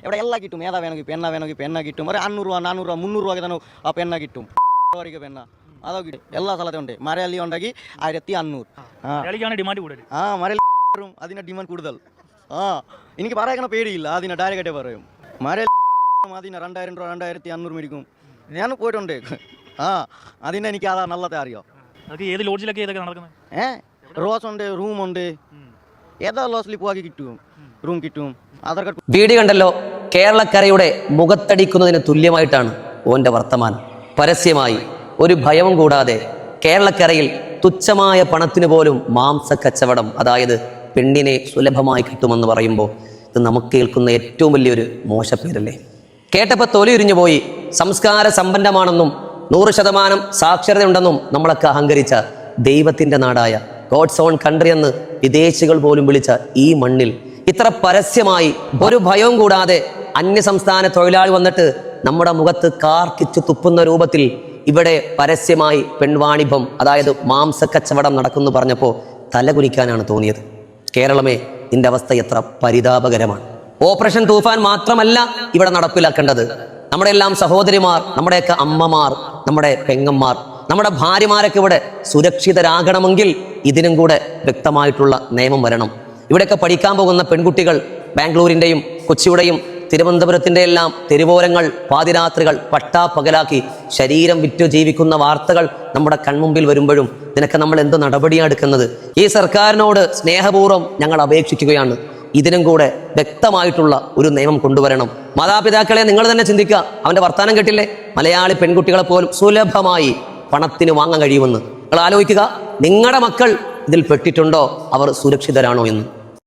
ഇവിടെ എല്ലാം കിട്ടും. ഏതാ വേണമെങ്കിൽ പെണ്ണ കിട്ടും. ഒരു 500 രൂപ 400 രൂപ 300 രൂപയ്ക്ക് തന്നെ ആ പെണ്ണ കിട്ടും. പെണ്ണ അതോ കിട്ടും. എല്ലാ സ്ഥലത്തും ഉണ്ട്. മലയാളി ഉണ്ടെങ്കിൽ 1500. ഡിമാൻഡ് കൂടുതൽ. മലയാളം അതിൻ്റെ ഡിമാൻഡ് കൂടുതൽ. എനിക്ക് പറയാൻ പേടിയില്ല. അതിനെ ഡയറക്റ്റായിട്ട് പറയും. മലയാളം അതിന് 2000 രൂപ 2500 മേടിക്കും. ഞാൻ പോയിട്ടുണ്ട്. അതിനെ എനിക്ക് അതാ നല്ലത് അറിയാം. ഏത് ലോഡ്ജിലൊക്കെ ഏതൊക്കെ നടക്കുന്നത്? റോസ് ഉണ്ട്, റൂമുണ്ട്. ഏതാ ലോസിൽ പോവാക്കി കിട്ടും, റൂം കിട്ടും. ആധാർ കാർഡ്. വീഡിയോ കണ്ടല്ലോ. കേരളക്കരയുടെ മുഖത്തടിക്കുന്നതിന് തുല്യമായിട്ടാണ് ഓൻ്റെ വർത്തമാനം. പരസ്യമായി ഒരു ഭയവും കൂടാതെ കേരളക്കരയിൽ തുച്ഛമായ പണത്തിന് പോലും മാംസക്കച്ചവടം, അതായത് പെണ്ണിനെ സുലഭമായി കിട്ടുമെന്ന് പറയുമ്പോൾ ഇത് നമുക്ക് കേൾക്കുന്ന ഏറ്റവും വലിയൊരു മോശപ്പേരല്ലേ. കേട്ടപ്പോൾ തൊലി ഉരിഞ്ഞു പോയി. സംസ്കാര സമ്പന്നമാണെന്നും 100% സാക്ഷരതയുണ്ടെന്നും നമ്മളൊക്കെ അഹങ്കരിച്ച ദൈവത്തിൻ്റെ നാടായ ഗോഡ്സ് ഓൺ കൺട്രി എന്ന് വിദേശികൾ പോലും വിളിച്ച ഈ മണ്ണിൽ ഇത്ര പരസ്യമായി ഒരു ഭയവും കൂടാതെ അന്യസംസ്ഥാന തൊഴിലാളി വന്നിട്ട് നമ്മുടെ മുഖത്ത് കാർക്കിച്ചു തുപ്പുന്ന രൂപത്തിൽ ഇവിടെ പരസ്യമായി പെൺവാണിഭം, അതായത് മാംസക്കച്ചവടം നടക്കുന്നു പറഞ്ഞപ്പോൾ തലകുനിക്കാനാണ് തോന്നിയത്. കേരളമേ, നിന്റെ അവസ്ഥ എത്ര പരിതാപകരമാണ്. ഓപ്പറേഷൻ തൂഫാൻ മാത്രമല്ല ഇവിടെ നടപ്പിലാക്കേണ്ടത്. നമ്മുടെ എല്ലാം സഹോദരിമാർ, നമ്മുടെയൊക്കെ അമ്മമാർ, നമ്മുടെ പെങ്ങന്മാർ, നമ്മുടെ ഭാര്യമാരൊക്കെ ഇവിടെ സുരക്ഷിതരാകണമെങ്കിൽ ഇതിനും കൂടെ വ്യക്തമായിട്ടുള്ള നിയമം വരണം. ഇവിടെയൊക്കെ പഠിക്കാൻ പോകുന്ന പെൺകുട്ടികൾ ബാംഗ്ലൂരിൻ്റെയും കൊച്ചിയുടെയും തിരുവനന്തപുരത്തിൻ്റെ എല്ലാം തെരുവോരങ്ങൾ പാതിരാത്രികൾ പട്ടാപ്പകലാക്കി ശരീരം വിറ്റു ജീവിക്കുന്ന വാർത്തകൾ നമ്മുടെ കൺമുമ്പിൽ വരുമ്പോഴും നിനക്ക് നമ്മൾ എന്ത് നടപടിയാണ് എടുക്കുന്നത്? ഈ സർക്കാരിനോട് സ്നേഹപൂർവ്വം ഞങ്ങൾ അപേക്ഷിക്കുകയാണ്. ഇതിനും കൂടെ വ്യക്തമായിട്ടുള്ള ഒരു നിയമം കൊണ്ടുവരണം. മാതാപിതാക്കളെ നിങ്ങൾ തന്നെ ചിന്തിക്കുക. അവൻ്റെ വർത്താനം കേട്ടില്ലേ? മലയാളി പെൺകുട്ടികളെ പോലും സുലഭമായി പണത്തിന് വാങ്ങാൻ കഴിയുമെന്ന്. നിങ്ങൾ ആലോചിക്കുക, നിങ്ങളുടെ മക്കൾ ഇതിൽ പെട്ടിട്ടുണ്ടോ? അവർ സുരക്ഷിതരാണോ എന്ന്.